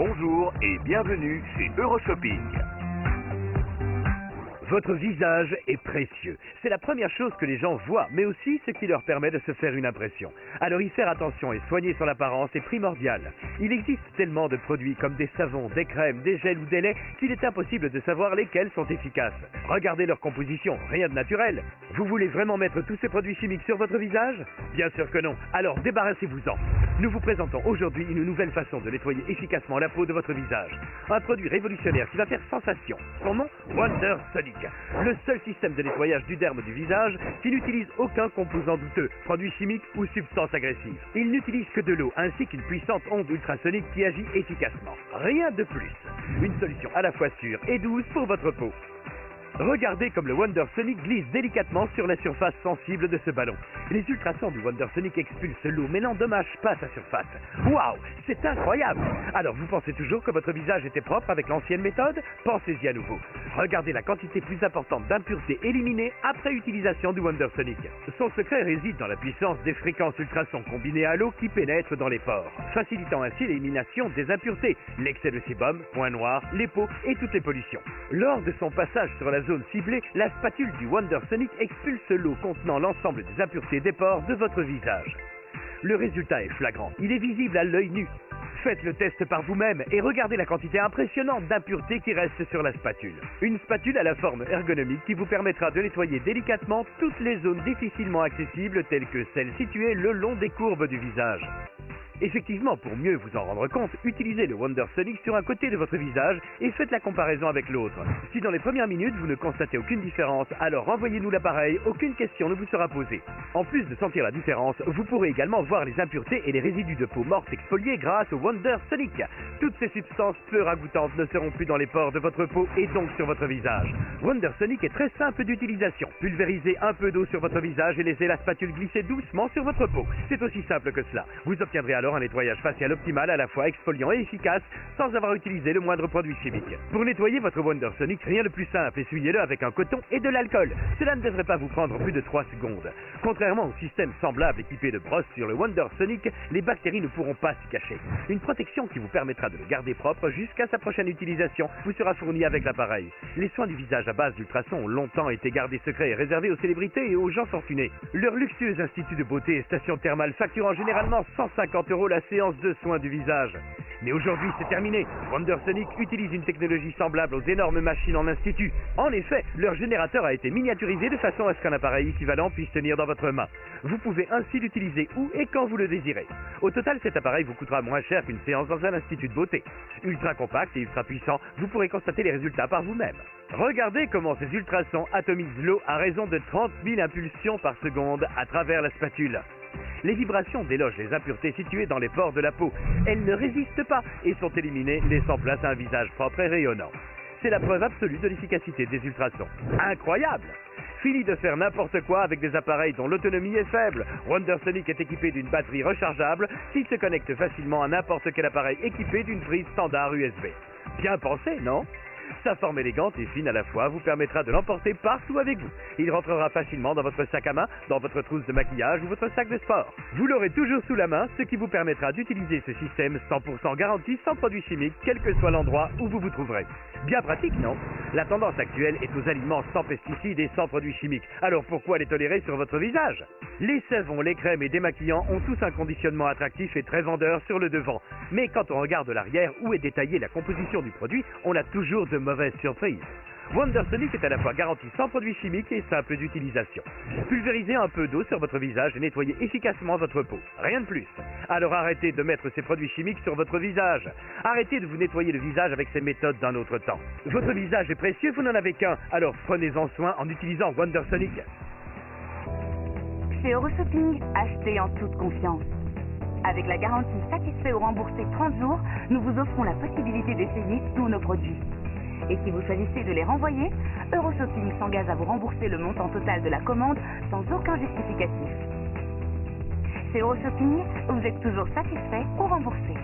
Bonjour et bienvenue chez Euroshopping. Votre visage est précieux. C'est la première chose que les gens voient, mais aussi ce qui leur permet de se faire une impression. Alors y faire attention et soigner son apparence est primordial. Il existe tellement de produits comme des savons, des crèmes, des gels ou des laits qu'il est impossible de savoir lesquels sont efficaces. Regardez leur composition, rien de naturel. Vous voulez vraiment mettre tous ces produits chimiques sur votre visage? Bien sûr que non, alors débarrassez-vous-en. Nous vous présentons aujourd'hui une nouvelle façon de nettoyer efficacement la peau de votre visage. Un produit révolutionnaire qui va faire sensation. Son nom, Wonder Sonic. Le seul système de nettoyage du derme du visage qui n'utilise aucun composant douteux, produit chimique ou substance agressive. Il n'utilise que de l'eau ainsi qu'une puissante onde ultrasonique qui agit efficacement. Rien de plus. Une solution à la fois sûre et douce pour votre peau. Regardez comme le Wonder Sonic glisse délicatement sur la surface sensible de ce ballon. Les ultrasons du Wonder Sonic expulsent l'eau mais n'endommagent pas sa surface. Waouh, c'est incroyable! Alors vous pensez toujours que votre visage était propre avec l'ancienne méthode? Pensez-y à nouveau. Regardez la quantité plus importante d'impuretés éliminées après utilisation du Wonder Sonic. Son secret réside dans la puissance des fréquences ultrasons combinées à l'eau qui pénètrent dans les pores, facilitant ainsi l'élimination des impuretés, l'excès de sébum, points noirs, les peaux et toutes les pollutions. Lors de son passage sur la zone ciblée, la spatule du Wonder Sonic expulse l'eau contenant l'ensemble des impuretés des pores de votre visage. Le résultat est flagrant, il est visible à l'œil nu. Faites le test par vous-même et regardez la quantité impressionnante d'impuretés qui restent sur la spatule. Une spatule à la forme ergonomique qui vous permettra de nettoyer délicatement toutes les zones difficilement accessibles telles que celles situées le long des courbes du visage. Effectivement, pour mieux vous en rendre compte, utilisez le Wonder Sonic sur un côté de votre visage et faites la comparaison avec l'autre. Si dans les premières minutes vous ne constatez aucune différence, alors renvoyez-nous l'appareil, aucune question ne vous sera posée. En plus de sentir la différence, vous pourrez également voir les impuretés et les résidus de peau morte exfoliés grâce au Wonder Sonic. Toutes ces substances peu ragoûtantes ne seront plus dans les pores de votre peau et donc sur votre visage. Wonder Sonic est très simple d'utilisation. Pulvérisez un peu d'eau sur votre visage et laissez la spatule glisser doucement sur votre peau. C'est aussi simple que cela. Vous obtiendrez alors un nettoyage facial optimal à la fois exfoliant et efficace sans avoir utilisé le moindre produit chimique. Pour nettoyer votre Wonder Sonic, rien de plus simple, essuyez-le avec un coton et de l'alcool. Cela ne devrait pas vous prendre plus de 3 secondes. Contrairement au système semblable équipé de brosses sur le Wonder Sonic, les bactéries ne pourront pas s'y cacher. Une protection qui vous permettra de le garder propre jusqu'à sa prochaine utilisation vous sera fournie avec l'appareil. Les soins du visage à base d'ultrasons ont longtemps été gardés secrets et réservés aux célébrités et aux gens fortunés. Leur luxueux institut de beauté et station thermale facturant généralement 150 € la séance de soins du visage. Mais aujourd'hui, c'est terminé. Wonder Sonic utilise une technologie semblable aux énormes machines en institut. En effet, leur générateur a été miniaturisé de façon à ce qu'un appareil équivalent puisse tenir dans votre main. Vous pouvez ainsi l'utiliser où et quand vous le désirez. Au total, cet appareil vous coûtera moins cher qu'une séance dans un institut de beauté. Ultra compact et ultra puissant, vous pourrez constater les résultats par vous-même. Regardez comment ces ultrasons atomisent l'eau à raison de 30 000 impulsions par seconde à travers la spatule. Les vibrations délogent les impuretés situées dans les pores de la peau. Elles ne résistent pas et sont éliminées, laissant place à un visage propre et rayonnant. C'est la preuve absolue de l'efficacité des ultrasons. Incroyable! Fini de faire n'importe quoi avec des appareils dont l'autonomie est faible. Wonder Sonic est équipé d'une batterie rechargeable qui se connecte facilement à n'importe quel appareil équipé d'une prise standard USB. Bien pensé, non? Sa forme élégante et fine à la fois vous permettra de l'emporter partout avec vous. Il rentrera facilement dans votre sac à main, dans votre trousse de maquillage ou votre sac de sport. Vous l'aurez toujours sous la main, ce qui vous permettra d'utiliser ce système 100% garanti sans produits chimiques, quel que soit l'endroit où vous vous trouverez. Bien pratique, non? La tendance actuelle est aux aliments sans pesticides et sans produits chimiques. Alors pourquoi les tolérer sur votre visage? Les savons, les crèmes et démaquillants ont tous un conditionnement attractif et très vendeur sur le devant. Mais quand on regarde l'arrière où est détaillée la composition du produit, on a toujours de mauvaises surprises. Wonder Sonic est à la fois garanti sans produits chimiques et simple d'utilisation. Pulvérisez un peu d'eau sur votre visage et nettoyez efficacement votre peau. Rien de plus. Alors arrêtez de mettre ces produits chimiques sur votre visage. Arrêtez de vous nettoyer le visage avec ces méthodes d'un autre temps. Votre visage est précieux, vous n'en avez qu'un. Alors prenez-en soin en utilisant Wonder Sonic. Chez Euroshopping, achetez en toute confiance. Avec la garantie satisfait ou remboursé 30 jours, nous vous offrons la possibilité d'essayer tous nos produits. Et si vous choisissez de les renvoyer, Euroshopping s'engage à vous rembourser le montant total de la commande sans aucun justificatif. Chez Euroshopping, vous êtes toujours satisfait ou remboursé.